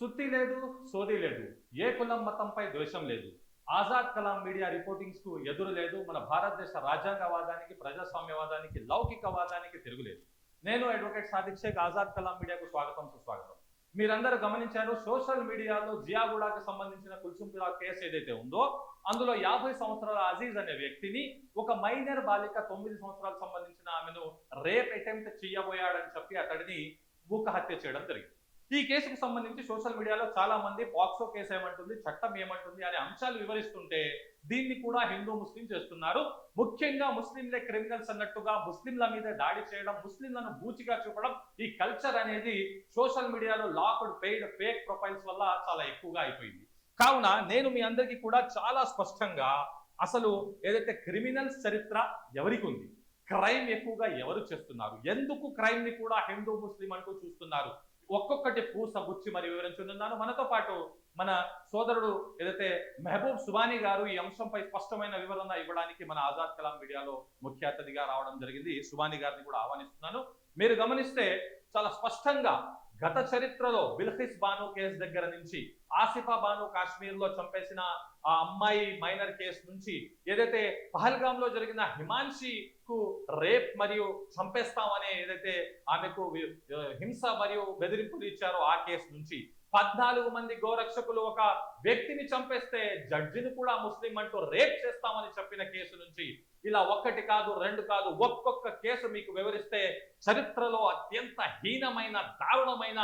సుత్తి లేదు, సోది లేదు. ఏ కులం మతంపై ద్వేషం లేదు. ఆజాద్ కలాం మీడియా రిపోర్టింగ్స్ కు ఎదురు లేదు. మన భారతదేశ రాజ్యాంగవాదానికి, ప్రజాస్వామ్యవాదానికి, లౌకికవాదానికి తిరుగులేదు. నేను అడ్వకేట్ సాదిక్ షేక్ ఆజాద్ కలాం మీడియాకు స్వాగతం, సుస్వాగతం. మీరందరూ గమనించారు, సోషల్ మీడియాలో జియాగూడాకి సంబంధించిన కుల్సుంపురా కేసు ఏదైతే ఉందో అందులో 50 సంవత్సరాల అజీజ్ అనే వ్యక్తిని ఒక మైనర్ బాలిక 9 సంవత్సరాలకు సంబంధించిన ఆమెను రేప్ అటెంప్ట్ చేయబోయాడని చెప్పి అతడిని మూక హత్య చేయడం జరిగింది. ఈ కేసుకు సంబంధించి సోషల్ మీడియాలో చాలా మంది పాక్సో కేసు ఏమంటుంది, చట్టం ఏమంటుంది అనే అంశాలు వివరిస్తుంటే దీన్ని కూడా హిందూ ముస్లిం చేస్తున్నారు. ముఖ్యంగా ముస్లింలే క్రిమినల్స్ అన్నట్టుగా ముస్లింల మీద దాడి చేయడం, ముస్లింలను బూచిగా చూపడం, ఈ కల్చర్ అనేది సోషల్ మీడియాలో లాక్డ్ పెయిడ్ ఫేక్ ప్రొఫైల్స్ వల్ల చాలా ఎక్కువగా అయిపోయింది. కావున నేను మీ అందరికీ కూడా చాలా స్పష్టంగా అసలు ఏదైతే క్రిమినల్స్ చరిత్ర ఎవరికి ఉంది, క్రైమ్ ఎక్కువగా ఎవరు చేస్తున్నారు, ఎందుకు క్రైమ్ ని కూడా హిందూ ముస్లిం అంటూ చూస్తున్నారు, ఒక్కొక్కటి పూసబుచ్చి మరి వివరించున్నాను. మనతో పాటు మన సోదరుడు ఏదైతే మెహబూబ్ సుబానీ గారు ఈ అంశంపై స్పష్టమైన వివరణ ఇవ్వడానికి మన ఆజాద్ కలాం మీడియాలో ముఖ్య అతిథిగా రావడం జరిగింది. సుబానీ గారిని కూడా ఆహ్వానిస్తున్నాను. మీరు గమనిస్తే చాలా స్పష్టంగా గత చరిత్రలో బిల్ఖిస్ బాను కేసు దగ్గర నుంచి, ఆసిఫా బాను కాశ్మీర్ లో చంపేసిన ఆ అమ్మాయి మైనర్ కేసు నుంచి, ఏదైతే పహల్గామ్ లో జరిగిన హిమాన్షికు రేప్ మరియు చంపేస్తామనే ఏదైతే ఆమెకు హింస మరియు బెదిరింపులు ఇచ్చారో ఆ కేసు నుంచి, 14 మంది గోరక్షకులు ఒక వ్యక్తిని చంపేస్తే జడ్జిని కూడా ముస్లిం అంటూ రేప్ చేస్తామని చెప్పిన కేసు నుంచి, ఇలా ఒక్కటి కాదు, రెండు కాదు, ఒక్కొక్క కేసు మీకు వివరిస్తే చరిత్రలో అత్యంత హీనమైన, దారుణమైన,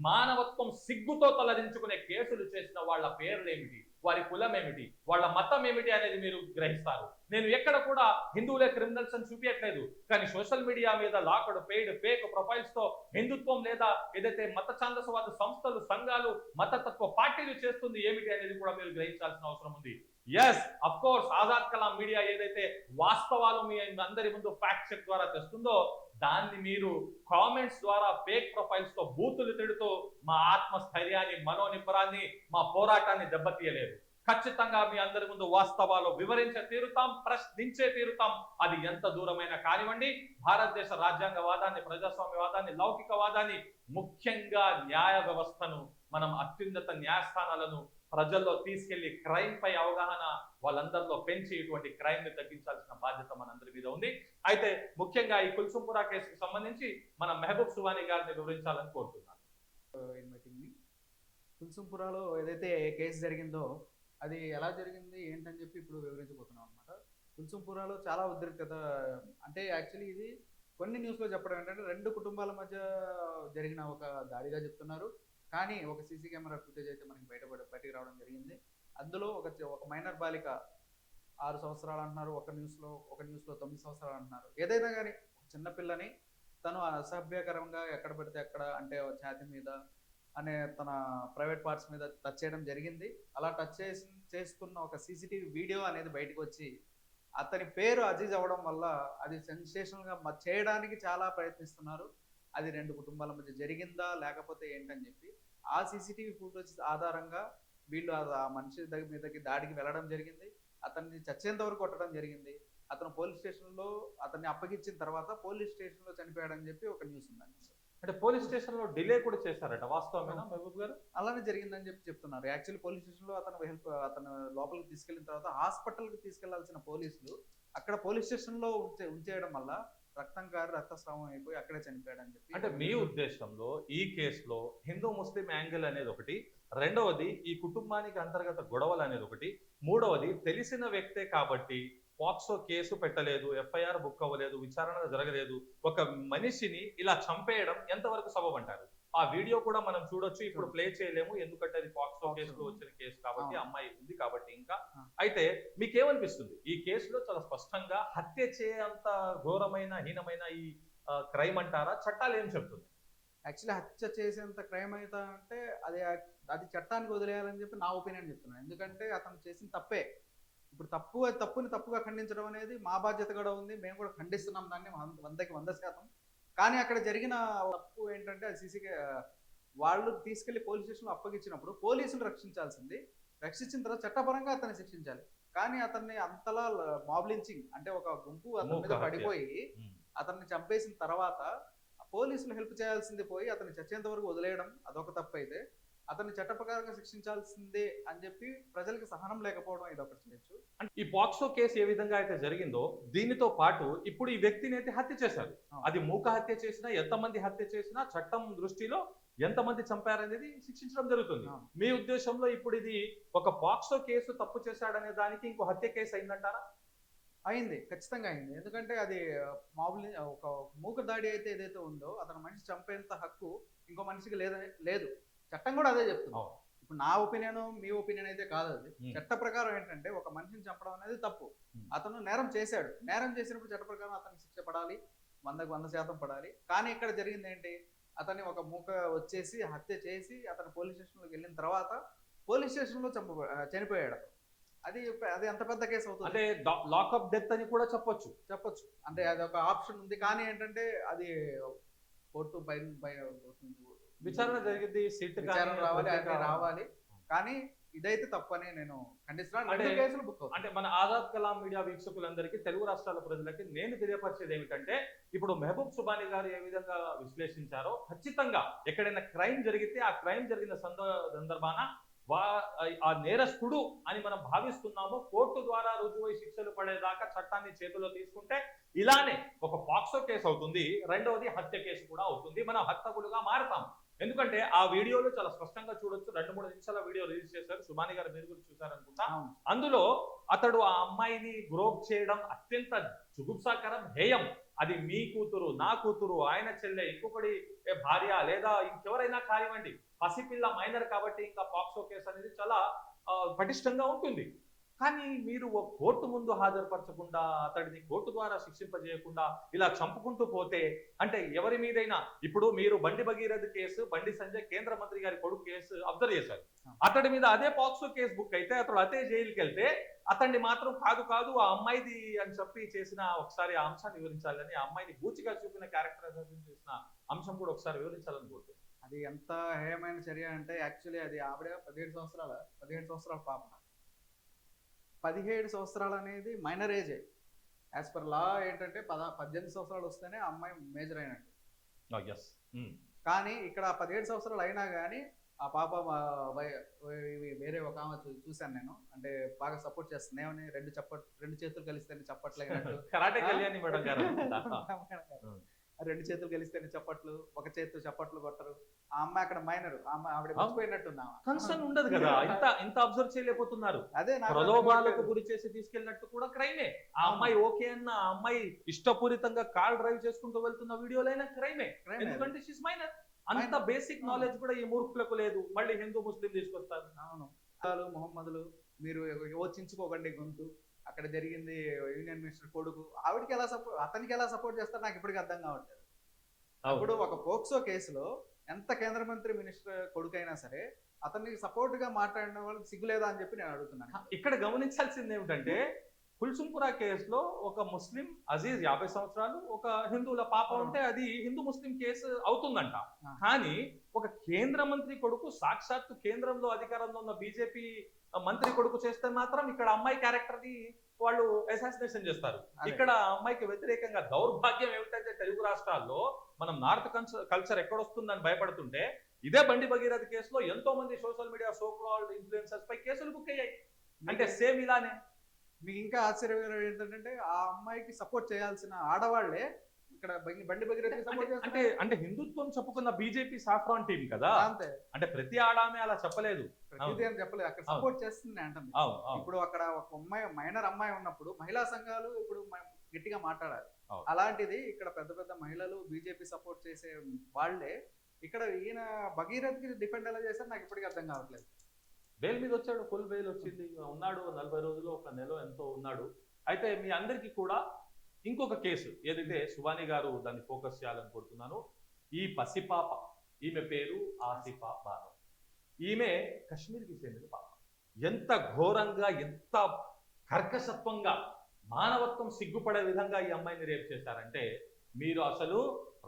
మానవత్వం సిగ్గుతో తలదించుకునే కేసులు చేసిన వాళ్ళ పేర్లేమిటి, వారి కులం ఏమిటి, వాళ్ళ మతం ఏమిటి అనేది మీరు గ్రహిస్తారు. నేను ఎక్కడ కూడా హిందువులే క్రిమినల్స్ అని చూపించట్లేదు, కానీ సోషల్ మీడియా మీద లాక్డ్ పెయిడ్ ఫేక్ ప్రొఫైల్స్ తో హిందుత్వం లేదా ఏదైతే మత ఛాందసవాద సంస్థలు, సంఘాలు, మతతత్వ పార్టీలు చేస్తుంది ఏమిటి అనేది కూడా మీరు గ్రహించాల్సిన అవసరం ఉంది. Yes, of course, Azad Kalam media ఏదైతే వాస్తవాలు మీ అందరి ముందు ఫ్యాక్ట్ చెక్ ద్వారా తెస్తుందో దాన్ని మీరు కామెంట్స్ ద్వారా ఫేక్ ప్రొఫైల్స్ తో బూతులు తిడుతూ మా ఆత్మస్థైర్యాన్ని, మనోనిబ్బరాన్ని, మా పోరాటాన్ని దెబ్బతీయలేదు. ఖచ్చితంగా మీ అందరి ముందు వాస్తవాలు వివరించే తీరుతాం, ప్రశ్నించే తీరుతాం. అది ఎంత దూరమైనా కానివ్వండి. భారతదేశ రాజ్యాంగవాదాన్ని, ప్రజాస్వామ్యవాదాన్ని, లౌకికవాదాన్ని, ముఖ్యంగా న్యాయ వ్యవస్థను, మనం అత్యున్నత న్యాయస్థానాలను ప్రజల్లో తీసుకెళ్లి క్రైమ్ పై అవగాహన వాళ్ళందరిలో పెంచి ఇటువంటి క్రైమ్ ని తగ్గించాల్సిన బాధ్యత మనందరి మీద ఉంది. అయితే ముఖ్యంగా ఈ కుల్సుంపురా కేసుకు సంబంధించి మన మెహబూబ్ సుబానీ గారిని వివరించాలని కోరుతున్నాను. కుల్సుంపురాలో ఏదైతే కేసు జరిగిందో అది ఎలా జరిగింది ఏంటని చెప్పి ఇప్పుడు వివరించబోతున్నాం అనమాట. కుల్సుంపురాలో చాలా ఉద్రిక్తత, అంటే యాక్చువల్లీ ఇది కొన్ని న్యూస్లో చెప్పడం ఏంటంటే 2 కుటుంబాల మధ్య జరిగిన ఒక దాడిగా చెప్తున్నారు. కానీ ఒక సీసీ కెమెరా ఫుటేజ్ అయితే మనకి బయటికి రావడం జరిగింది. అందులో ఒక మైనర్ బాలిక 6 సంవత్సరాలు అంటున్నారు, ఒక న్యూస్లో 9 సంవత్సరాలు అంటున్నారు. ఏదైనా కానీ చిన్నపిల్లని తను అసభ్యకరంగా ఎక్కడ పడితే అక్కడ, అంటే ఛాతీ మీద అనే తన ప్రైవేట్ పార్ట్స్ మీద టచ్ చేయడం జరిగింది. అలా టచ్ చేస్తున్న ఒక సీసీటీవీ వీడియో అనేది బయటకు వచ్చి అతని పేరు అజీజ్ అవ్వడం వల్ల అది సెన్సేషనల్గా చేయడానికి చాలా ప్రయత్నిస్తున్నారు. అది 2 కుటుంబాల మధ్య జరిగిందా లేకపోతే ఏంటని చెప్పి ఆ సీసీటీవీ ఫుటేజ్ ఆధారంగా వీళ్ళు ఆ మనిషి మీదకి దాడికి వెళ్ళడం జరిగింది. అతన్ని చచ్చేంత వరకు కొట్టడం జరిగింది. అతను పోలీస్ స్టేషన్లో అతన్ని అప్పగించిన తర్వాత పోలీస్ స్టేషన్లో చనిపోయాడని చెప్పి ఒక న్యూస్ ఉందండి. అంటే పోలీస్ స్టేషన్ లో డిలే కూడా చేశారట, వాస్తవమేనా మెహబూబ్ గారు? అలానే జరిగిందని చెప్పి చెప్తున్నారు. యాక్చువల్లీ పోలీస్ స్టేషన్ లో అతను లోపలికి తీసుకెళ్లిన తర్వాత హాస్పిటల్కి తీసుకెళ్లాల్సిన పోలీసులు అక్కడ పోలీస్ స్టేషన్ లో ఉంచేయడం వల్ల రక్తం కారి రక్తస్రావం అయిపోయి అక్కడే చనిపోయాడని చెప్పి. అంటే మీ ఉద్దేశంలో ఈ కేసులో హిందూ ముస్లిం యాంగిల్ అనేది ఒకటి, రెండవది ఈ కుటుంబానికి అంతర్గత గొడవలు అనేది ఒకటి, మూడవది తెలిసిన వ్యక్తే కాబట్టి పాక్సో కేసు పెట్టలేదు, ఎఫ్ఐఆర్ బుక్ అవ్వలేదు, విచారణ జరగలేదు, ఒక మనిషిని ఇలా చంపేయడం ఎంతవరకు సబబు అంటారు? ఆ వీడియో కూడా మనం చూడొచ్చు, ఇప్పుడు ప్లే చేయలేము ఎందుకంటే అది పాక్సో కేసులో వచ్చిన కేసు కాబట్టి, అమ్మాయి ఉంది కాబట్టి. ఇంకా అయితే మీకేమనిపిస్తుంది, ఈ కేసులో చాలా స్పష్టంగా హత్య చేయంత ఘోరమైన, హీనమైన ఈ క్రైమ్ అంటారా? చట్టాలు ఏం చెప్తుంది? యాక్చువల్లీ హత్య చేసేంత క్రైమ్ అవుతా అంటే అది చట్టానికి వదిలేయాలని చెప్పి నా ఒపీనియన్ చెప్తున్నాను. ఎందుకంటే అతను చేసిన తప్పే. ఇప్పుడు తప్పుని తప్పుగా ఖండించడం అనేది మా బాధ్యత కూడా ఉంది. మేము కూడా ఖండిస్తున్నాం దాన్ని 100కి 100%. కానీ అక్కడ జరిగిన తప్పు ఏంటంటే వాళ్ళు తీసుకెళ్లి పోలీస్ స్టేషన్లో అప్పగించినప్పుడు పోలీసులు రక్షించిన తర్వాత చట్టపరంగా అతన్ని శిక్షించాలి. కానీ అతన్ని అంతలా మాబ్లించింగ్, అంటే ఒక గుంపు అతని మీద పడిపోయి అతన్ని చంపేసిన తర్వాత పోలీసులు హెల్ప్ చేయాల్సింది పోయి అతన్ని చచ్చేంత వరకు వదిలేయడం అదొక తప్పు అయితే, అతన్ని చట్ట ప్రకారంగా శిక్షించాల్సిందే అని చెప్పి ప్రజలకు సహనం లేకపోవడం ఇది ఒకటి చేయొచ్చు. అంటే ఈ పాక్సో కేసు ఏ విధంగా అయితే జరిగిందో దీనితో పాటు ఇప్పుడు ఈ వ్యక్తిని అయితే హత్య చేశారు. అది మూక హత్య చేసినా, ఎంతమంది హత్య చేసినా చట్టం దృష్టిలో ఎంతమంది చంపారనేది శిక్షించడం జరుగుతుంది. మీ ఉద్దేశంలో ఇప్పుడు ఇది ఒక పాక్సో కేసు తప్పు చేశాడనే దానికి ఇంకో హత్య కేసు అయిందంటారా? అయింది, ఖచ్చితంగా అయింది. ఎందుకంటే అది మామూలు ఒక మూక దాడి అయితే ఏదైతే ఉందో అతను మనిషి చంపేంత హక్కు ఇంకో మనిషికి లేదు. చట్టం కూడా అదే చెప్తుంది. ఇప్పుడు నా ఒపీనియన్ మీ ఒపీనియన్ అయితే కాదు. అది చట్ట ప్రకారం ఏంటంటే ఒక మనిషిని చంపడం అనేది తప్పు. అతను నేరం చేశాడు. నేరం చేసినప్పుడు చట్ట ప్రకారం అతనికి శిక్ష పడాలి, 100% పడాలి. కానీ ఇక్కడ జరిగింది ఏంటి, అతన్ని ఒక మూక వచ్చేసి హత్య చేసి అతను పోలీస్ స్టేషన్లోకి వెళ్ళిన తర్వాత పోలీస్ స్టేషన్లో చనిపోయాడు. అది ఎంత పెద్ద కేసు అవుతుంది. అంటే లాకప్ డెత్ అని కూడా చెప్పొచ్చు. అంటే అది ఒక ఆప్షన్ ఉంది. కానీ ఏంటంటే అది కోర్టు విచారణ జరిగింది, సీట్ రావాలి. కానీ ఇదైతే తప్పని నేను ఖండిస్తున్నాను. కేసులు బుక్ అంటే మన ఆజాద్ కలాం మీడియా వీక్షకులందరికీ, తెలుగు రాష్ట్రాల ప్రజలకి నేను తెలియపరిచేది ఏమిటంటే, ఇప్పుడు మెహబూబ్ సుబానీ గారు ఏ విధంగా విశ్లేషించారో ఖచ్చితంగా ఎక్కడైనా క్రైమ్ జరిగితే ఆ క్రైమ్ జరిగిన సందర్భాన ఆ నేరస్తుడు అని మనం భావిస్తున్నాము, కోర్టు ద్వారా రుజువై శిక్షలు పడేదాకా చట్టాన్ని చేతిలో తీసుకుంటే ఇలానే ఒక పాక్సో కేసు అవుతుంది, రెండవది హత్య కేసు కూడా అవుతుంది. మనం హంతకులుగా మారుతాం. ఎందుకంటే ఆ వీడియోలో చాలా స్పష్టంగా చూడొచ్చు. 2-3 నిమిషాల వీడియో రిలీజ్ చేశారు. సుబానీ గారు మీరు కూడా చూసారనుకుంటా. అందులో అతడు ఆ అమ్మాయిని గ్రోప్ చేయడం అత్యంత జుగుప్సాకరం, హేయం. అది మీ కూతురు, నా కూతురు, ఆయన చెల్లె, ఇంకొకటి భార్య లేదా ఇంకెవరైనా కానివ్వండి, పసిపిల్ల మైనర్ కాబట్టి ఇంకా పాక్సో కేసు అనేది చాలా పటిష్టంగా ఉంటుంది. కానీ మీరు కోర్టు ముందు హాజరుపరచకుండా, అతడిని కోర్టు ద్వారా శిక్షింపజేయకుండా ఇలా చంపుకుంటూ పోతే అంటే ఎవరి మీదైనా, ఇప్పుడు మీరు బండి భగీరథ కేసు, బండి సంజయ్ కేంద్ర మంత్రి గారి కొడుకు కేసు అబ్జర్వ్ చేశారు. అతడి మీద అదే పాక్సో కేసు బుక్ అయితే అతడు అదే జైలుకి వెళ్తే అతన్ని మాత్రం కాదు ఆ అమ్మాయిది అని చెప్పి చేసిన ఒకసారి ఆ అంశాన్ని వివరించాలని, ఆ అమ్మాయిని బూచిగా చూపిన క్యారెక్టరైజేషన్ చేసిన అంశం కూడా ఒకసారి వివరించాలని కోరుతుంది. అది ఎంత హేయమైన చర్య అంటే యాక్చువల్లీ అది ఆవిడ 17 సంవత్సరాల పాప. 17 సంవత్సరాలు అనేది మైనర్ ఏజే. యాజ్ పర్ లా ఏంటంటే 18 సంవత్సరాలు వస్తేనే ఆ అమ్మాయి మేజర్ అయినట్టు. కానీ ఇక్కడ 17 సంవత్సరాలు అయినా కానీ ఆ పాప వేరే ఒక ఆమె చూశాను నేను, అంటే బాగా సపోర్ట్ చేస్తుంది. ఏమని రెండు చేతులు కలిస్తేనే చప్పట్లయినట్టు. రెండు చేతులు కలిస్తేనే చప్పట్లు, ఒక చేతులు చప్పట్లు కొట్టరు. ఆ అమ్మాయి అక్కడ మైనర్, ఆవిడ మర్చిపోయినట్టుంది. కన్సర్న్ ఉండదు కదా, ఇంత అబ్జర్వ్ చేయలేకపోతున్నారు. అదే ప్రలోభాలకు గురి చేసి తీసుకెళ్ళినట్టు కూడా క్రైమే. ఆ అమ్మాయి ఓకే అన్న, ఆ అమ్మాయి ఇష్టపూరితంగా కార్ డ్రైవ్ చేసుకుంటూ వెళ్తున్న వీడియోలైనా క్రైమే. ఎందుకంటే షీస్ మైనర్. అంత బేసిక్ నాలెడ్జ్ కూడా ఈ మూర్ఖులకు లేదు. మళ్ళీ హిందూ ముస్లిం తీసుకొస్తారు. అవును, మొహమ్మదులు మీరు యోచించుకోకండి గొంతు. అక్కడ జరిగింది యూనియన్ మినిస్టర్ కొడుకు, ఆవిడకి ఎలా సపోర్ట్, అతనికి ఎలా సపోర్ట్ చేస్తారు నాకు ఇప్పటికీ అర్థం కావట్లేదు. అప్పుడు ఒక పోక్సో కేసులో ఎంత కేంద్ర మంత్రి మినిస్టర్ కొడుకు అయినా సరే అతనికి సపోర్ట్ గా మాట్లాడిన వాళ్ళకి సిగ్గులేదా అని చెప్పి నేను అడుగుతున్నాను. ఇక్కడ గమనించాల్సింది ఏమిటంటే, కుల్సుంపురా కేసులో ఒక ముస్లిం అజీజ్ 50 సంవత్సరాలు, ఒక హిందువుల పాప ఉంటే అది హిందూ ముస్లిం కేసు అవుతుందంట. కానీ ఒక కేంద్ర మంత్రి కొడుకు, సాక్షాత్తు కేంద్రంలో అధికారంలో ఉన్న బీజేపీ మంత్రి కొడుకు చేస్తే మాత్రం ఇక్కడ అమ్మాయి క్యారెక్టర్ ని వాళ్ళు అసాసినేషన్ చేస్తారు. ఇక్కడ అమ్మాయికి వ్యతిరేకంగా దౌర్భాగ్యం ఏమిటంటే, తెలుగు రాష్ట్రాల్లో మనం నార్త్ కల్చర్ ఎక్కడొస్తుందని భయపడుతుంటే ఇదే బండి భగీరథ కేసులో ఎంతో మంది సోషల్ మీడియా సోకాల్డ్ ఇన్ఫ్లుయెన్సర్స్ పై కేసులు బుక్ అయ్యాయి. అంటే సేమ్ ఇలానే. మీకు ఇంకా ఆశ్చర్యం ఏంటంటే ఆ అమ్మాయికి సపోర్ట్ చేయాల్సిన ఆడవాళ్లే ఇక్కడ బండి భగీరథకి సపోర్ట్ చేస్తారు. అంటే హిందుత్వం చెప్పుకున్న బీజేపీ సాఫ్రాన్ టీం కదా, అంతే. అంటే ప్రతి ఆడామే అలా చెప్పలేదు, చెప్పలేదు, అక్కడ సపోర్ట్ చేస్తుంది అంటుంది. ఇప్పుడు అక్కడ ఒక అమ్మాయి, మైనర్ అమ్మాయి ఉన్నప్పుడు మహిళా సంఘాలు ఇప్పుడు గట్టిగా మాట్లాడాలి. అలాంటిది ఇక్కడ పెద్ద పెద్ద మహిళలు బీజేపీ సపోర్ట్ చేసే వాళ్లే ఇక్కడ ఈయన భగీరథ్కి డిఫెండ్ ఎలా చేశారు నాకు ఇప్పటికీ అర్థం కావట్లేదు. బెయిల్ మీద వచ్చాడు, ఫుల్ బెయిల్ వచ్చింది, ఉన్నాడు 40 రోజులు, 1 నెల ఎంతో ఉన్నాడు. అయితే మీ అందరికీ కూడా ఇంకొక కేసు ఏదైతే సుబానీ గారు దాన్ని ఫోకస్ చేయాలనుకుంటున్నాను. ఈ పసిపాప, ఈమె పేరు ఆసిఫా బానో. ఈమె కశ్మీర్కి చెందిన పాప. ఎంత ఘోరంగా, ఎంత కర్కశత్వంగా, మానవత్వం సిగ్గుపడే విధంగా ఈ అమ్మాయిని రేప్ చేశారంటే, మీరు అసలు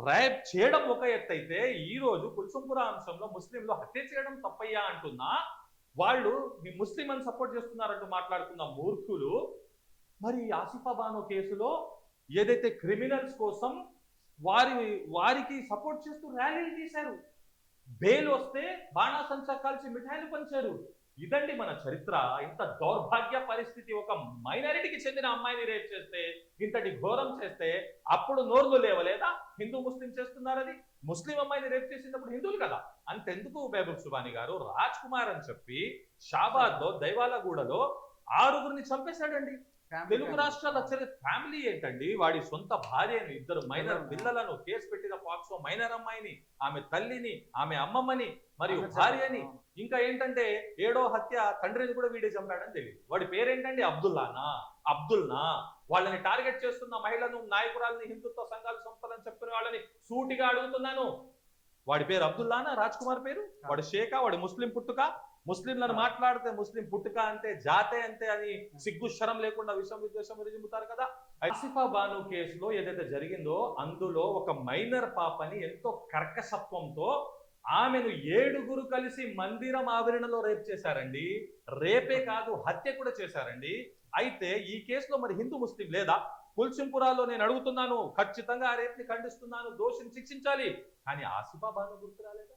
రేప్ చేయడం ఒక ఎత్తైతే ఈ రోజు కుల్సుంపురా అంశంలో ముస్లింలు హత్య చేయడం తప్పయ్యా అంటున్నా వాళ్ళు మీ ముస్లిం అని సపోర్ట్ చేస్తున్నారంటూ మాట్లాడుతున్న మూర్ఖులు మరి ఆసిఫా బానో కేసులో ఏదైతే క్రిమినల్స్ కోసం వారికి సపోర్ట్ చేస్తూ ర్యాలీలు తీశారు. బెయిల్ వస్తే బాణాసంచా కాల్చి మిఠాయిలు పంచారు. ఇదండి మన చరిత్ర. ఇంత దౌర్భాగ్య పరిస్థితి, ఒక మైనారిటీకి చెందిన అమ్మాయిని రేప్ చేస్తే, ఇంతటి ఘోరం చేస్తే అప్పుడు నోర్లు లేవలేదా? హిందూ ముస్లిం చేస్తున్నారని. ముస్లిం అమ్మాయిని రేప్ చేసినప్పుడు హిందువులు కదా. అంతెందుకు మహబూబ్ సుబాని గారు, రాజ్ కుమార్ అని చెప్పి షాబాద్ లో దైవాలగూడలో 6గురిని చంపేశాడండి. తెలుగు రాష్ట్రాల ఫ్యామిలీ ఏంటండి, వాడి సొంత భార్యను, 2 మైనర్ పిల్లలను, కేసు పెట్టిన పాక్సో మైనర్ అమ్మాయిని, ఆమె తల్లిని, ఆమె అమ్మమ్మని మరియు భార్యని, ఇంకా ఏంటంటే 7వ హత్య తండ్రిని కూడా వీడే చంపాడని తెలియదు. వాడి పేరేంటండి, అబ్దుల్నా. వాళ్ళని టార్గెట్ చేస్తున్న మహిళను, నాయకురాలని, హిందుత్వ సంఘాలు సంస్థలని చెప్పిన వాళ్ళని సూటిగా అడుగుతున్నాను, వాడి పేరు అబ్దుల్లానా? రాజ్ కుమార్ పేరు? వాడు షేకా? వాడు ముస్లిం పుట్టుక? ముస్లింలను మాట్లాడితే ముస్లిం పుట్టుక అంతే, జాతే అంతే అని సిగ్గు శరం లేకుండా విషం విద్వేషం రుజుముతారు కదా. ఆసిఫా బాను కేసులో ఏదైతే జరిగిందో అందులో ఒక మైనర్ పాపని ఎంతో కర్కశత్వంతో ఆమెను 7గురు కలిసి మందిరం ఆవరణలో రేప్ చేశారండి. రేపే కాదు, హత్య కూడా చేశారండి. అయితే ఈ కేసులో మరి హిందూ ముస్లిం లేదా? కుల్సింపురాలో నేను అడుగుతున్నాను, ఖచ్చితంగా ఆ రేప్ ని ఖండిస్తున్నాను, దోషిని శిక్షించాలి. కానీ ఆసిఫా బాను గుర్తు రాలేదా?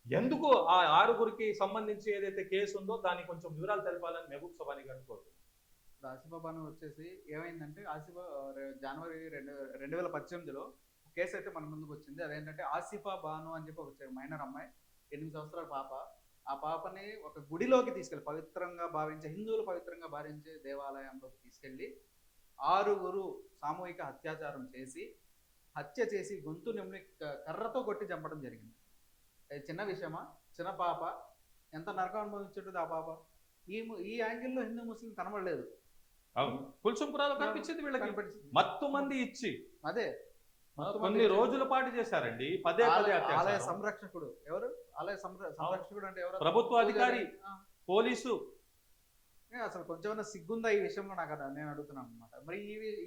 ఎందుకు ఆ 6గురికి సంబంధించి ఏదైతే కేసు ఉందో దానికి కొంచెం వివరాలు తెలపాలని మహబూబ్ సుబాని గారిని కోరుతున్నాను. ఆసిఫా బాను వచ్చేసి ఏమైందంటే, జనవరి 2018లో కేసు అయితే మన ముందుకు వచ్చింది. అదేంటంటే ఆసిఫా బాను అని చెప్పి ఒక మైనర్ అమ్మాయి, 8 సంవత్సరాల పాప. ఆ పాపని ఒక గుడిలోకి తీసుకెళ్ళి, పవిత్రంగా భావించే, హిందువులు పవిత్రంగా భావించే దేవాలయంలోకి తీసుకెళ్ళి 6గురు సామూహిక అత్యాచారం చేసి, హత్య చేసి గొంతు నెమ్మి కర్రతో కొట్టి చంపడం జరిగింది. చిన్న విషయమా? చిన్న పాప ఎంత నరకం అనుభవించుంటుంది ఆ పాప. ఈ యాంగిల్లో హిందూ ముస్లిం కనబడలేదు. కుల్సింపురాలో కనిపించింది వీళ్ళకి. మత్తు మంది ఇచ్చి అదే కొన్ని రోజుల పాటు చేశారండి. పదే ఆలయ సంరక్షకుడు ఎవరు? ఆలయ సంరక్షకుడు అంటే ఎవరు? ప్రభుత్వ అధికారి, పోలీసు. అసలు కొంచెమైనా సిగ్గుందా ఈ విషయంలో? నాకు నేను అడుగుతున్నాను అనమాట. మరి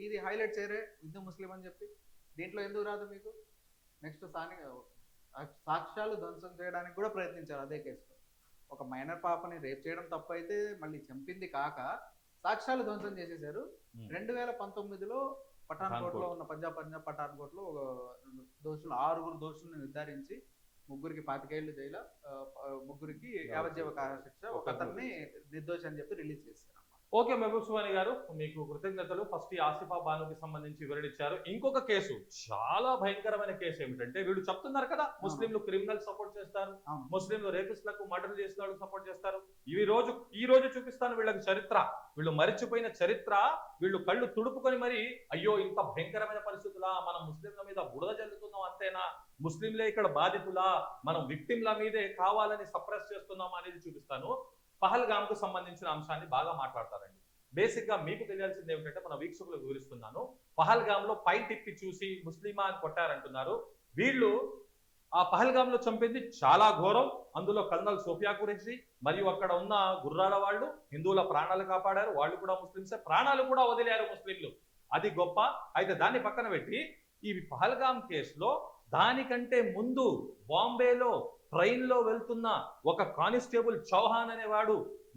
ఇది హైలైట్ చేయరే హిందూ ముస్లిం అని చెప్పి, దీంట్లో ఎందుకు రాదు మీకు? నెక్స్ట్ సాక్ష్యాలు ధ్వంసం చేయడానికి కూడా ప్రయత్నించారు అదే కేసులో. ఒక మైనర్ పాపని రేప్ చేయడం తప్పు అయితే, మళ్ళీ చంపింది కాక సాక్ష్యాలు ధ్వంసం చేసేసారు. 2019లో పఠాన్కోట్లో ఉన్న పంజాబ్ పఠాన్కోట్లో దోషులు 6గురు దోషులను నిర్ధారించి 3గురికి 25 ఏళ్ళు జైలు, 3గురికి యావజ్జీవ శిక్ష, ఒక అతన్ని నిర్దోషి అని చెప్పి రిలీజ్ చేశారు. ఓకే మహబూబ్ సుబాని గారు, మీకు కృతజ్ఞతలు. ఫస్ట్ ఈ ఆసిఫా బానుకి సంబంధించి వివరించారు. ఇంకొక కేసు, చాలా భయంకరమైన కేసు ఏమిటంటే, వీళ్ళు చెప్తున్నారు కదా ముస్లింలు క్రిమినల్ సపోర్ట్ చేస్తారు, ముస్లింలు రేపిస్టులకు మర్డర్ చేసిన వాళ్ళకి సపోర్ట్ చేస్తారు. ఈ రోజు చూపిస్తాను వీళ్ళకి చరిత్ర, వీళ్ళు మరిచిపోయిన చరిత్ర. వీళ్ళు కళ్ళు తుడుపుకొని మరి, అయ్యో ఇంత భయంకరమైన పరిస్థితులా, మనం ముస్లింల మీద బురద జల్లుతున్నాం అంతేనా, ముస్లింలే ఇక్కడ బాధితులా, మనం విక్టింల మీదే కావాలని సప్రెస్ చేస్తున్నాం అనేది చూపిస్తాను. పహల్గామ్ కు సంబంధించిన అంశాన్ని బాగా మాట్లాడతారండి. బేసిక్ గా మీకు తెలియాల్సింది ఏమిటంటే, మన వీక్షకులకు వివరిస్తున్నాను. పహల్గామ్ లో పై తిప్పి చూసి ముస్లిమా అని కొట్టారంటున్నారు. వీళ్ళు ఆ పహల్గామ్ లో చంపింది చాలా ఘోరం. అందులో కల్నల్ సోఫియా ఖురేషీ మరియు అక్కడ ఉన్న గుర్రాల వాళ్ళు హిందువుల ప్రాణాలు కాపాడారు. వాళ్ళు కూడా ముస్లింసే, ప్రాణాలు కూడా వదిలేరు ముస్లింలు. అది గొప్ప. అయితే దాన్ని పక్కన పెట్టి, ఈ పహల్గామ్ కేసులో దానికంటే ముందు బాంబేలో ట్రైన్ లో వెళ్తున్న ఒక కానిస్టేబుల్ చౌహాన్ అనేవాడు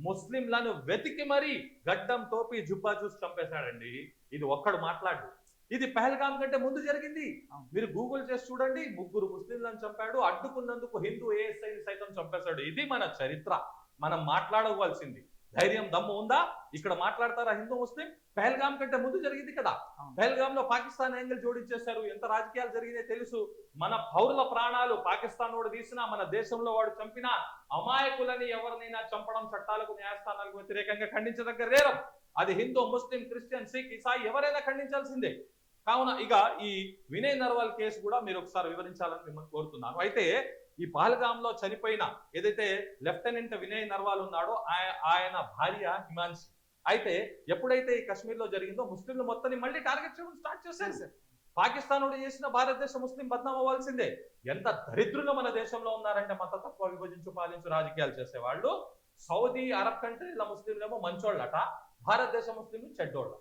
ముస్లింలను వెతికి మరీ గడ్డం టోపీ జుబ్బా చూసి చంపేశాడండి. ఇది ఒక్కడు మాట్లాడు. ఇది పహల్గామ్ కంటే ముందు జరిగింది. మీరు గూగుల్ చేసి చూడండి. 3 ముస్లింలను చంపాడు, అడ్డుకున్నందుకు హిందూ ఏఎస్ఐని సైతం చంపేశాడు. ఇది మన చరిత్ర. మనం మాట్లాడవలసింది. ధైర్యం దమ్ము ఉందా? ఇక్కడ మాట్లాడతారా హిందూ ముస్లిం? పహల్గామ్ కంటే ముందు జరిగింది కదా. పహల్గామ్ లో పాకిస్తాన్ యాంగిల్ జోడించేశారు. ఎంత రాజకీయాలు జరిగినాయో తెలుసు. మన పౌరుల ప్రాణాలు పాకిస్తాన్ వాడు తీసినా, మన దేశంలో వాడు చంపినా, అమాయకులని ఎవరినైనా చంపడం చట్టాలకు న్యాయస్థానాలకు వ్యతిరేకంగా ఖండించదగ్గ నేరం. అది హిందూ ముస్లిం క్రిస్టియన్ సిక్ ఇసాయి ఎవరైనా ఖండించాల్సిందే. కావున ఇక ఈ వినయ్ నర్వాల్ కేసు కూడా మీరు ఒకసారి వివరించాలని మిమ్మల్ని కోరుతున్నాను. అయితే ఈ పహల్గామ్ లో చనిపోయిన ఏదైతే లెఫ్టినెంట్ వినయ్ నర్వాల్ ఉన్నాడో ఆయన భార్య హిమాన్షి. అయితే ఎప్పుడైతే ఈ కశ్మీర్ లో జరిగిందో ముస్లింలు మొత్తాన్ని మళ్ళీ టార్గెట్ చేయడం స్టార్ట్ చేశారు సార్. పాకిస్తాన్ చేసిన భారతదేశ ముస్లిం బద్నాం అవ్వాల్సిందే. ఎంత దరిద్రులు మన దేశంలో ఉన్నారంటే, మత తక్కువ విభజించు పాలించు రాజకీయాలు చేసేవాళ్ళు. సౌదీ అరబ్ కంట్రీల ముస్లింలేమో మంచోళ్ళట, భారతదేశ ముస్లింలు చెడ్డోళ్ళ.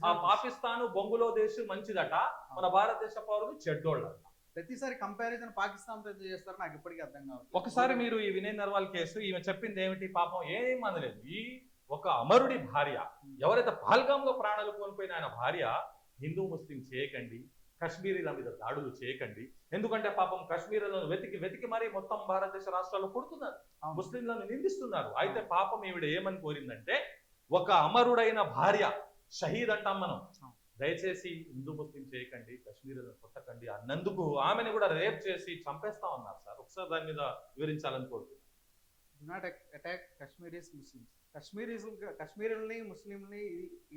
ఆ పాకిస్తాన్ బొంగులోదేశ్ మంచిదట, మన భారతదేశ పౌరులు చెడ్డోళ్ళట. ప్రతిసారి కంపారిజన్ పాకిస్తాన్ తో చేస్తారు, నాకు ఇప్పటికీ అర్థం కాదు. ఒకసారి మీరు ఈ వినయ్ నర్వాల్ కేసు, ఈమె చెప్పింది ఏమిటి? పాపం ఏం అనలేదు. ఈ ఒక అమరుడి భార్య, ఎవరైతే పహల్గామ్ లో ప్రాణాలు కోల్పోయిన ఆయన భార్య, హిందూ ముస్లిం చేయకండి, కశ్మీరీల మీద దాడులు చేయకండి, ఎందుకంటే పాపం కాశ్మీర్లను వెతికి వెతికి మరీ మొత్తం భారతదేశ రాష్ట్రాల్లో కొడుతున్నారు, అవును. ముస్లింలను నిందిస్తున్నారు. అయితే పాపం ఈవిడ ఏమని కోరిందంటే, ఒక అమరుడైన భార్య, షహీద్ అంటాం మనం, దయచేసి హిందూ ముస్లిం చేయకండి, కాశ్మీర్లను కొట్టకండి అన్నందుకు ఆమెను కూడా రేప్ చేసి చంపేస్తా ఉన్నారు సార్. ఒకసారి దాని మీద వివరించాలని కోరుతున్నాను. Do not attack Kashmiris Muslims. కాశ్మీరుల్ని ముస్లింని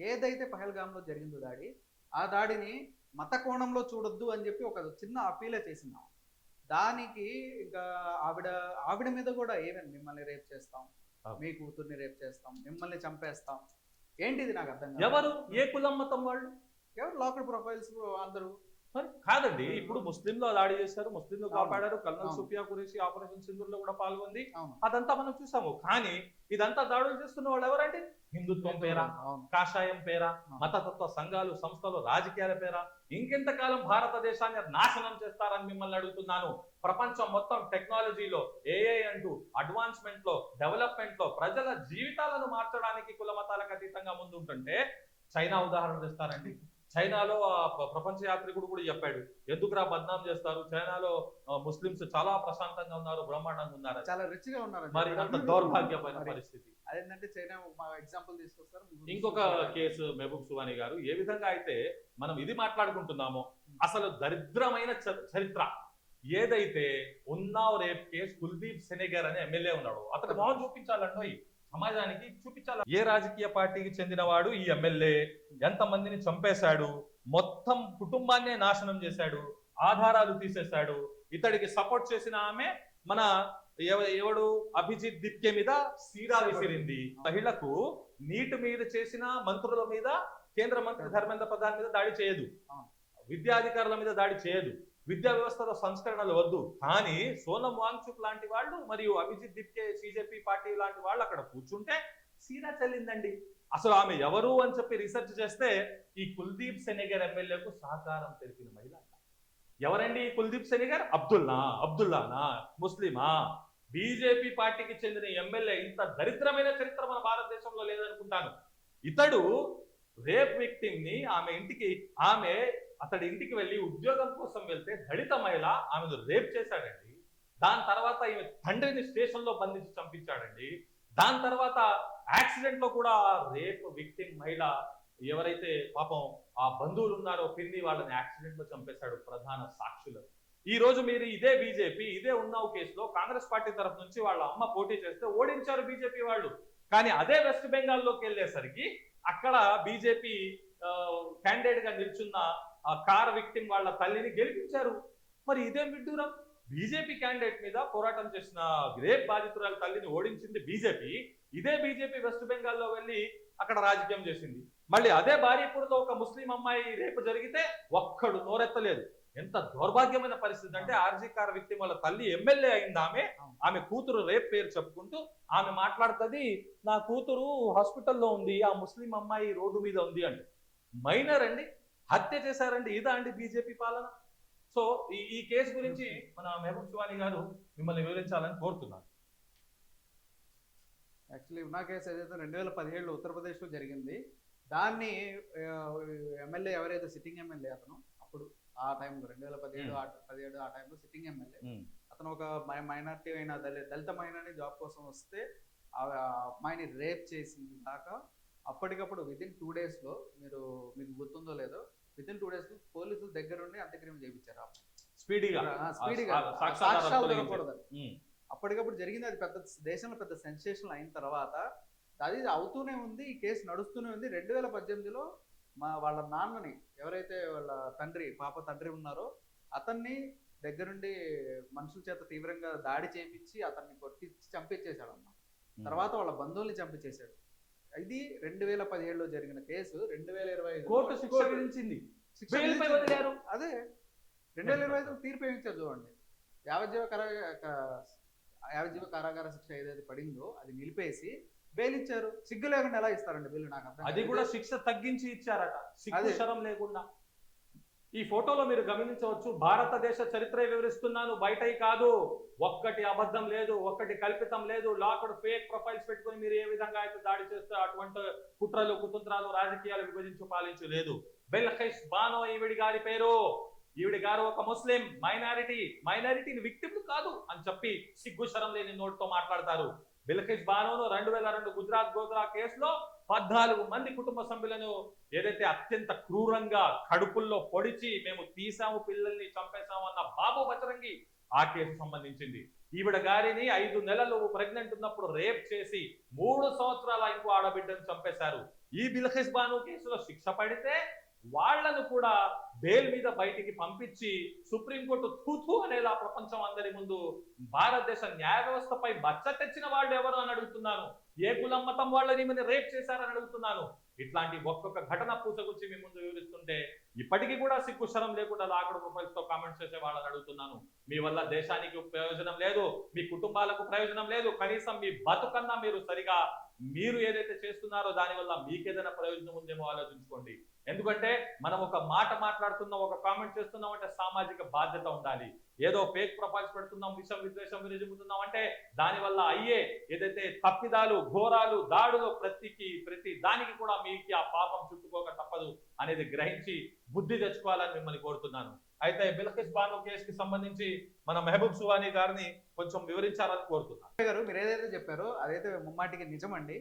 ఏదైతే పహల్గామ్లో జరిగిందో దాడి, ఆ దాడిని మత కోణంలో చూడొద్దు అని చెప్పి ఒక చిన్న అపీలే చేసింది ఆమె. దానికి ఇంకా ఆవిడ మీద కూడా ఏమని మిమ్మల్ని రేప్ చేస్తాం, మీ కూతుర్ని రేప్ చేస్తాం, మిమ్మల్ని చంపేస్తాం, ఏంటిది నాకు అర్థం కాదు. ఎవరు, ఏ కులం మతం వాళ్ళు, ఎవరు లోకల్ ప్రొఫైల్స్ అందరూ మరి కాదండి. ఇప్పుడు ముస్లింలు దాడి చేశారు, ముస్లింలు కాపాడారు, కల్నల్ అవును. సుఫియా ఖురేషి ఆపరేషన్ సింధూర్ లో కూడా పాల్గొంది, అవును. అదంతా మనం చూసాము. కానీ ఇదంతా దాడులు చేస్తున్న వాళ్ళు ఎవరంటే, హిందుత్వం పేరా, అవును. కాషాయం పేరా, మతతత్వ సంఘాలు, సంస్థలు, రాజకీయాల పేరా, ఇంకెంతకాలం భారతదేశాన్ని నాశనం చేస్తారని మిమ్మల్ని అడుగుతున్నాను. ప్రపంచం మొత్తం టెక్నాలజీలో, ఏఐ అంటూ అడ్వాన్స్మెంట్ లో, డెవలప్మెంట్ లో ప్రజల జీవితాలను మార్చడానికి కుల మతాలకు అతీతంగా ముందుంటుంటే చైనా ఉదాహరణ తెస్తారండి. చైనాలో ప్రపంచ యాత్రికుడు కూడా చెప్పాడు, ఎందుకురా బద్నాం చేస్తారు, చైనాలో ముస్లింస్ చాలా ప్రశాంతంగా ఉన్నారు, బ్రహ్మాండంగా ఉన్నారు, చాలా రిచ్ గా ఉన్నారు. మరి అంత దౌర్భాగ్యమైన పరిస్థితి. అదేంటంటే చైనా ఎగ్జాంపుల్ తీసుకొస్తారు. ఇంకొక కేసు మెహబూబ్ సువాని గారు, ఏ విధంగా అయితే మనం ఇది మాట్లాడుకుంటున్నామో, అసలు దరిద్రమైన చరిత్ర ఏదైతే ఉన్నావ్ రేప్ కేసు, కుల్దీప్ సెనెగర్ అనే ఎమ్మెల్యే ఉన్నాడు, అతను మొహం చూపించాలండి, సమాజానికి చూపించాలి. ఏ రాజకీయ పార్టీకి చెందినవాడు ఈ ఎమ్మెల్యే, ఎంతమందిని చంపేశాడు, మొత్తం కుటుంబాన్నే నాశనం చేశాడు, ఆధారాలు తీసేశాడు, ఇతడికి సపోర్ట్ చేసిన ఆమె మన ఎవడు అభిజిత్ దిప్కే మీద సీరా విసిరింది. మహిళకు నీటి మీద చేసిన మంత్రుల మీద కేంద్ర మంత్రి ధర్మేంద్ర ప్రధాన్ మీద దాడి చేయదు, విద్యాధికారుల మీద దాడి చేయదు, విద్యా వ్యవస్థలో సంస్కరణలు వద్దు. కానీ సోనం వాంగ్చుక్ లాంటి వాళ్ళు మరియు అభిజిత్ దిప్కే సిజెపి పార్టీ లాంటి వాళ్ళు అక్కడ కూర్చుంటే సీరా చెల్లిందండి. అసలు ఆమె ఎవరు అని చెప్పి రీసెర్చ్ చేస్తే ఈ కుల్దీప్ సెనెగర్ ఎమ్మెల్యేకు సహకారం తెలిపిన మహిళ. ఎవరండి ఈ కుల్దీప్ సెనెగర్? అబ్దుల్లానా ముస్లిమా? బీజేపీ పార్టీకి చెందిన ఎమ్మెల్యే. ఇంత దరిద్రమైన చరిత్ర మన భారతదేశంలో లేదనుకుంటాను. ఇతడు రేప్ విక్టిమ్ ని అతడి ఇంటికి వెళ్ళి ఉద్యోగం కోసం వెళ్తే దళిత మహిళ ఆమెను రేప్ చేశాడండి. దాని తర్వాత ఈమె తండ్రిని స్టేషన్ లో బంధించి చంపించాడండి. దాని తర్వాత యాక్సిడెంట్ లో కూడా రేప్ విక్టిమ్ మహిళ ఎవరైతే పాపం ఆ బంధువులు ఉన్నారో పిన్ని, వాళ్ళని యాక్సిడెంట్ లో చంపేశాడు ప్రధాన సాక్షులు. ఈ రోజు మీరు ఇదే బీజేపీ, ఇదే ఉన్నావ్ కేసులో కాంగ్రెస్ పార్టీ తరఫు నుంచి వాళ్ళ అమ్మ పోటీ చేస్తే ఓడించారు బీజేపీ వాళ్ళు. కానీ అదే వెస్ట్ బెంగాల్లోకి వెళ్ళేసరికి అక్కడ బీజేపీ క్యాండిడేట్ గా నిల్చున్న కార్ విక్టిమ్ వాళ్ళ తల్లిని గెలిపించారు. మరి ఇదేం విడ్డూరం? బీజేపీ క్యాండిడేట్ మీద పోరాటం చేసిన రేప్ బాధితురాల తల్లిని ఓడించింది బీజేపీ. ఇదే బీజేపీ వెస్ట్ బెంగాల్లో వెళ్ళి అక్కడ రాజకీయం చేసింది. మళ్ళీ అదే బారీపూర్లో ఒక ముస్లిం అమ్మాయి రేపు జరిగితే ఒక్కడు నోరెత్తలేదు. ఎంత దౌర్భాగ్యమైన పరిస్థితి అంటే, ఆర్జీ కార్ విక్టిమ్ వాళ్ళ తల్లి ఎమ్మెల్యే అయింది ఆమె కూతురు రేప్ పేరు చెప్పుకుంటూ ఆమె మాట్లాడుతుంది, నా కూతురు హాస్పిటల్లో ఉంది, ఆ ముస్లిం అమ్మాయి రోడ్డు మీద ఉంది అంటే. మైనర్ అండి, హత్య చేశారండి. ఇదా అండి బీజేపీ పాలన? సో ఈ కేసు గురించి మన మెహబూబ్ సువాని గారు మిమ్మల్ని వివరించాలని కోరుతున్నాను. యాక్చువల్లీ ఉన్న కేసు ఏదైతే 2017లో ఉత్తరప్రదేశ్లో జరిగింది, దాన్ని ఎమ్మెల్యే ఎవరైతే సిట్టింగ్ ఎమ్మెల్యే అతను, అప్పుడు ఆ టైంలో 2017 ఆ టైంలో సిట్టింగ్ ఎమ్మెల్యే అతను ఒక మైనార్టీ అయిన దళిత మైనార్టీ జాబ్ కోసం వస్తే ఆ అమ్మాయిని రేప్ చేసింది దాకా అప్పటికప్పుడు వితిన్ 2 డేస్లో, మీకు గుర్తుందో లేదో, వితిన్ 2 డేస్ పోలీసులు దగ్గరుండి అంత్యక్రియం చేయించారు. స్పీడీగా సాక్ష్యాలు దొరకకూడదు. అప్పటికప్పుడు జరిగింది. అది దేశంలో పెద్ద సెన్సేషన్ అయిన తర్వాత అది అవుతూనే ఉంది, ఈ కేసు నడుస్తూనే ఉంది. 2018లో వాళ్ళ నాన్నని, ఎవరైతే వాళ్ళ పాప తండ్రి ఉన్నారో అతన్ని దగ్గరుండి మనుషుల చేత తీవ్రంగా దాడి చేయించి అతన్ని కొట్టించి చంపించేశాడు అన్న. తర్వాత వాళ్ళ బంధువుల్ని చంపించేశాడు. ఇది 2017లో జరిగిన కేసు 2025 కోర్టు శిక్ష విధించింది. అదే 2025 తీర్పు ఏమిచ్చారు చూడండి. యావజ్జీవ కారాగార శిక్ష ఏదైతే పడిందో అది నిలిపేసి బెయిల్ ఇచ్చారు. సిగ్గు లేకుండా ఎలా ఇస్తారండి బెయిల్? నాకు అర్థం. అది కూడా శిక్ష తగ్గించి ఇచ్చారట, శిక్షరం లేకుండా. ఈ ఫోటోలో మీరు గమనించవచ్చు, భారతదేశ చరిత్ర వివరిస్తున్నాను, బయటవి కాదు. ఒక్కటి అబద్ధం లేదు, ఒక్కటి కల్పితం లేదు. లాక్డ్ ఫేక్ ప్రొఫైల్స్ పెట్టుకుని మీరు ఏ విధంగా అయితే దాడి చేస్తే అటువంటి కుట్రలు, కుతంత్రాలు, రాజకీయాలు విభజించు పాలించు లేదు. బెల్ఖైస్ బానో ఈవిడి గారి పేరు. ఈవిడ గారు ఒక ముస్లిం మైనారిటీని విక్టిమ్ కాదు అని చెప్పి సిగ్గు శరం లేని నోటితో మాట్లాడతారు. బిల్కిస్ బానోను 2002 గుజరాత్ గోద్రా కేసులో 14 మంది కుటుంబ సభ్యులను ఏదైతే అత్యంత క్రూరంగా కడుపుల్లో పొడిచి మేము తీసాము, పిల్లల్ని చంపేశాము అన్న బాబు బజరంగి ఆ కేసు సంబంధించింది. ఈవిడ గారిని 5 నెలలు ప్రెగ్నెంట్ ఉన్నప్పుడు రేప్ చేసి 3 సంవత్సరాల ఇంకో ఆడబిడ్డను చంపేశారు. ఈ బిల్కిస్ బాను కేసులో శిక్ష పడితే వాళ్లను కూడా బెయిల్ మీద బయటికి పంపించి సుప్రీంకోర్టు తూతూ అనేలా ప్రపంచం అందరి ముందు భారతదేశ న్యాయ వ్యవస్థపై బచ్చ తెచ్చిన వాళ్ళు ఎవరు అని అడుగుతున్నాను. ఏ కులం మతం వాళ్ళని ఈమెను రేప్ చేశారని అడుగుతున్నాను. ఇట్లాంటి ఒక్కొక్క ఘటన పూసగుచ్చి మీ ముందు వివరిస్తుంటే ఇప్పటికీ కూడా సిగ్గు శరం లేకుండా లాగడ ప్రొఫైల్స్ తో కామెంట్స్ చేసే వాళ్ళని అడుగుతున్నాను. మీ వల్ల దేశానికి ప్రయోజనం లేదు, మీ కుటుంబాలకు ప్రయోజనం లేదు, కనీసం మీ బతుకన్నా మీరు ఏదైతే చేస్తున్నారో దానివల్ల మీకేదైనా ప్రయోజనం ఉందేమో ఆలోచించుకోండి. ఎందుకంటే మనం ఒక మాట మాట్లాడుతున్నాం, ఒక కామెంట్ చేస్తున్నాం అంటే సామాజిక బాధ్యత ఉండాలి. ఏదో ఫేక్ ప్రొఫైల్స్ పెడుతున్నాం, విద్వేషం విరజిమ్ముతున్నాం అంటే దానివల్ల అయ్యే ఏదైతే తప్పిదాలు, ఘోరాలు, దాడులు ప్రతి దానికి కూడా మీకు ఆ పాపం చుట్టుకోక తప్పదు అనేది గ్రహించి బుద్ధి తెచ్చుకోవాలని మిమ్మల్ని కోరుతున్నాను. అయితే బిల్కిస్ బాను కేసుకి సంబంధించి మన మెహబూబ్ సువానీ గారిని కొంచెం వివరించాలని కోరుతున్నాను. గారు మీరు ఏదైతే చెప్పారో అదైతే ముమ్మాటికి నిజమండి.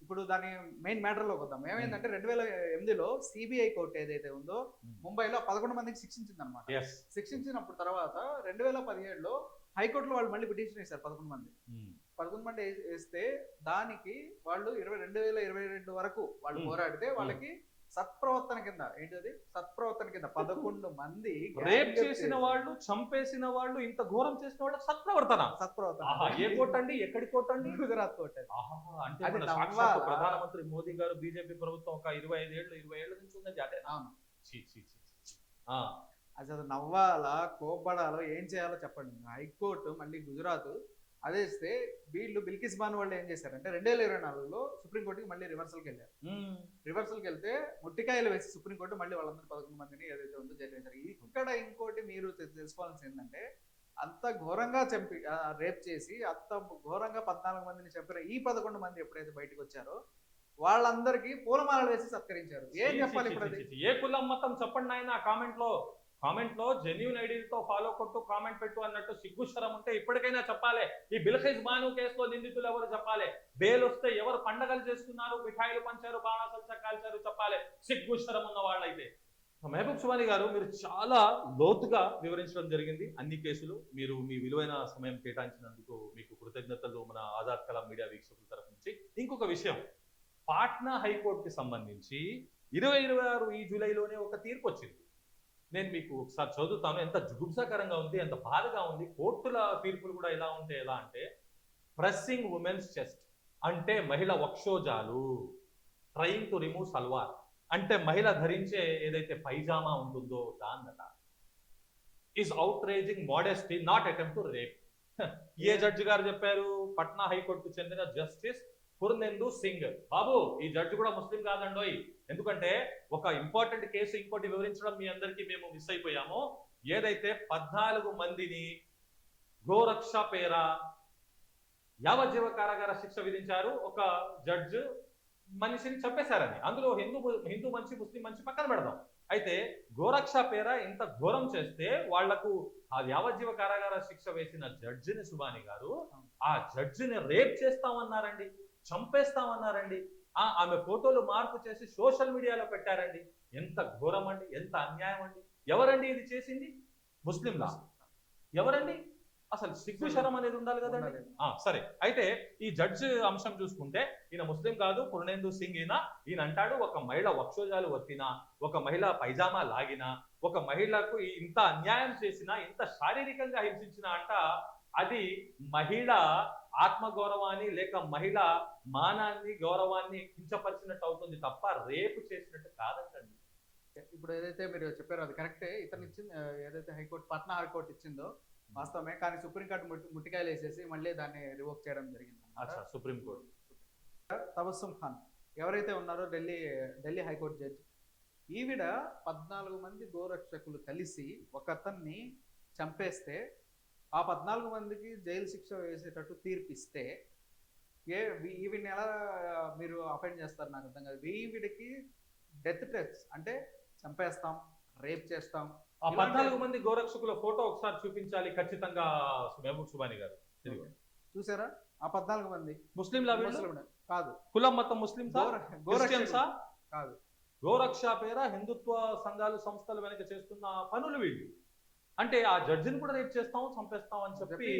ఇప్పుడు దాని మెయిన్ మ్యాటర్లోకి వద్దాం. ఏమైందంటే 2008లో సిబిఐ కోర్టు ఏదైతే ఉందో ముంబైలో 11 మందికి శిక్షించింది అనమాట. శిక్షించినప్పుడు తర్వాత 2017లో హైకోర్టులో వాళ్ళు మళ్ళీ పిటిషన్ వేశారు 11 మంది వేస్తే దానికి వాళ్ళు 2022 వరకు వాళ్ళు పోరాడితే వాళ్ళకి సత్ప్రవర్తన కింద 11 మంది రేప్ చేసిన వాళ్ళు, చంపేసిన వాళ్ళు, ఇంత ఘోరం చేసిన వాళ్ళు సత్ప్రవర్తన. ఏ కోర్టు అండి? ఎక్కడి కోర్టు అండి? గుజరాత్ కోర్టు. అంటే ప్రధానమంత్రి మోదీ గారు బీజేపీ ప్రభుత్వం ఒక 20 ఏళ్ళ నుంచి ఉందండి. అదే అసలు నవ్వాలా కోప్పడాలో ఏం చేయాలో చెప్పండి. హైకోర్టు మళ్ళీ గుజరాత్ అదేస్తే వీళ్ళు బిల్కిస్ బాను వాళ్ళు ఏం చేశారంటే 2024లో సుప్రీంకోర్టుకి మళ్ళీ రివర్సల్కి వెళ్ళారు. రివర్సల్కి వెళ్తే ముట్టికాయలు వేసి సుప్రీంకోర్టు మళ్ళీ వాళ్ళందరూ 11 మందిని ఏదైతే ఉందో జైలు వేశారు. ఇక్కడ ఇంకోటి మీరు తెలుసుకోవాల్సింది ఏంటంటే అంత ఘోరంగా రేప్ చేసి అంత ఘోరంగా 14 మందిని చంపిన ఈ 11 మంది ఎప్పుడైతే బయటకు వచ్చారో వాళ్ళందరికీ పూలమాలలు వేసి సత్కరించారు. ఏం చెప్పాలి ఇప్పుడు? ఏ కులం మతం చెప్పండి ఆయన కామెంట్ లో జెన్యూన్ ఐడీతో ఫాలో కొట్టు, కామెంట్ పెట్టు అన్నట్టు సిగ్గుశరం ఉంటే ఇప్పటికైనా చెప్పాలి. ఈ బిల్కిస్ బాను కేసులో నిందితులు ఎవరు చెప్పాలి. బెయిల్ వస్తే ఎవరు పండగలు చేసుకున్నారు, మిఠాయిలు పంచారు, బాణాసంచా కాల్చారు చెప్పాలి, సిగ్గుశరం ఉన్న వాళ్ళైతే. మెహబూబ్ సువానీ గారు, మీరు చాలా లోతుగా వివరించడం జరిగింది అన్ని కేసులు. మీరు మీ విలువైన సమయం కేటాయించినందుకు మీకు కృతజ్ఞతలు మన ఆజాద్ కలాం మీడియా వీక్షకుల తరఫు నుంచి. ఇంకొక విషయం, పాట్నా హైకోర్టుకి సంబంధించి 2026 ఈ జూలైలోనే ఒక తీర్పు వచ్చింది. నేను మీకు ఒకసారి చదువుతాను. ఎంత జుగుప్సాకరంగా ఉంది, ఎంత బాధగా ఉంది. కోర్టుల తీర్పులు కూడా ఎలా అంటే ప్రెస్సింగ్ ఉమెన్స్ చెస్ట్ అంటే మహిళ వక్షోజాలు, ట్రైయింగ్ టు రిమూవ్ సల్వార్ అంటే మహిళ ధరించే ఏదైతే పైజామా ఉంటుందో దాన్నట. Is outraging modesty not attempt to rape. ఏ జడ్జి గారు చెప్పారు? పట్నా హైకోర్టుకు చెందిన జస్టిస్ పుర్నెందు సింగ్. బాబు, ఈ జడ్జి కూడా ముస్లిం కాదండోయ్. ఎందుకంటే ఒక ఇంపార్టెంట్ కేసు ఇంకోటి వివరించడం మీ అందరికీ మేము మిస్ అయిపోయాము. ఏదైతే 14 మందిని గోరక్ష పేర యావజ్జీవ కారాగార శిక్ష విధించారు. ఒక జడ్జి మనిషిని చంపేశారని. అందులో హిందూ మనిషి, ముస్లిం మనిషి పక్కన పెడదాం. అయితే గోరక్ష పేర ఇంత ఘోరం చేస్తే వాళ్లకు ఆ యావజ్జీవ కారాగార శిక్ష వేసిన జడ్జిని సుబాని గారు ఆ జడ్జిని రేప్ చేస్తామన్నారండి, చంపేస్తామన్నారండి. ఆమె ఫోటోలు మార్పు చేసి సోషల్ మీడియాలో పెట్టారండి. ఎంత ఘోరం అండి, ఎంత అన్యాయం అండి. ఎవరండి ఇది చేసింది? ముస్లింలా? ఎవరండి? అసలు సిగ్గు శరం అనేది ఉండాలి కదండి. సరే, అయితే ఈ జడ్జి అంశం చూసుకుంటే ఈయన ముస్లిం కాదు, పుర్నేందు సింగ్. ఈయన అంటాడు, ఒక మహిళ వక్షోజాలు వత్తినా, ఒక మహిళ పైజామా లాగినా, ఒక మహిళకు ఇంత అన్యాయం చేసినా, ఇంత శారీరకంగా హింసించినా అంట అది మహిళ ఆత్మగౌరవాన్ని లేక మహిళ మానాన్ని, గౌరవాన్ని కించపరిచినట్టు అవుతుంది తప్ప రేపు చేసినట్టు కాదంటండి. ఇప్పుడు ఏదైతే మీరు చెప్పారో అది కరెక్టే. ఇతను ఇచ్చింది ఏదైతే హైకోర్టు, పట్నా హైకోర్టు ఇచ్చిందో వాస్తవమే. కానీ సుప్రీంకోర్టు ముట్టికాయలు వేసేసి మళ్ళీ దాన్ని రివోక్ చేయడం జరిగింది. సుప్రీంకోర్టు తబస్సుమ్ ఖాన్ ఎవరైతే ఉన్నారో ఢిల్లీ హైకోర్టు జడ్జి, ఈవిడ 14 మంది గోరక్షకులు కలిసి ఒక అతన్ని చంపేస్తే ఆ 14 మందికి జైలు శిక్ష వేసేటట్టు తీర్పిస్తే ఈవిడ్ని ఎలా మీరు అఫెండ్ చేస్తారు నాకు అర్థం కాదు. ఈవిడికి డెత్ థ్రెట్స్ అంటే చంపేస్తాం, రేప్ చేస్తాం, ఆ 14 మంది గోరక్షకుల ఫోటో ఒకసారి చూపించాలి ఖచ్చితంగా మహబూబ్ సుబాని గారు. ఇదిగో. చూసారా ఆ 14 మంది ముస్లింలా వీళ్ళు? ముస్లింలే. కాదు, కులం మొత్తం ముస్లింసా? క్రిస్టియన్సా? కాదు. గోరక్ష పేర హిందుత్వ సంఘాలు సంస్థలు వెనక చేస్తున్న పనులు వీళ్ళు. అంటే ఆ జడ్జిని కూడా రేపు చేస్తాం చంపేస్తాం అని చెప్పి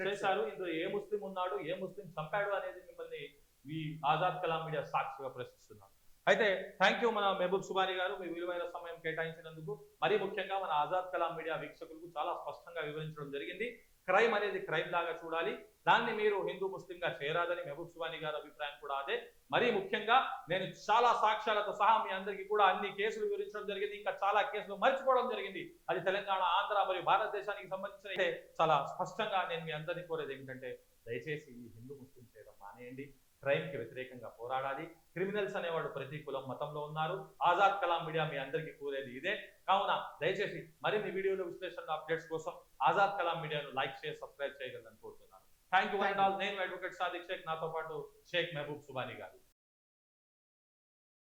చేశారు. ఇందులో ఏ ముస్లిం ఉన్నాడు, ఏ ముస్లిం చంపాడు అనేది మిమ్మల్ని ఈ ఆజాద్ కలాం మీడియా సాక్షిగా ప్రశ్నిస్తున్నాను. అయితే థ్యాంక్ యూ మన మహబూబ్ సుబాని గారు, మీ విలువైన సమయం కేటాయించినందుకు. మరీ ముఖ్యంగా మన ఆజాద్ కలాం మీడియా వీక్షకులకు చాలా స్పష్టంగా వివరించడం జరిగింది. క్రైమ్ అనేది క్రైమ్ లాగా చూడాలి, దాన్ని మీరు హిందూ ముస్లింగా చేరాదని మహబూబ్ సుబాని గారి అభిప్రాయం కూడా అదే. మరీ ముఖ్యంగా నేను చాలా సాక్ష్యాలతో సహా మీ అందరికీ కూడా అన్ని కేసులు వివరించడం జరిగింది. ఇంకా చాలా కేసులు మర్చిపోవడం జరిగింది. అది తెలంగాణ, ఆంధ్ర మరియు భారతదేశానికి సంబంధించిన చాలా స్పష్టంగా నేను మీ అందరినీ కోరేది ఏమిటంటే, దయచేసి ఈ హిందూ ముస్లిం చేయడం మానేయండి. క్రైమ్ కి వ్యతిరేకంగా పోరాడాలి. క్రిమినల్స్ అనేవాడు ప్రతి కులం మతంలో ఉన్నారు. ఆజాద్ కలాం మీడియా మీ అందరికీ కోరేది ఇదే. కావున దయచేసి మరిన్ని వీడియోలు, విశ్లేషణ, అప్డేట్స్ కోసం ఆజాద్ కలాం మీడియాను లైక్ చేసి సబ్స్క్రైబ్ చేయగలరని కోరుతున్నాను. Thank you. నేను అడ్వకేట్ సాదిక్ షేక్, నాతో పాటు షేక్ మహబూబ్ సుబాని గారు.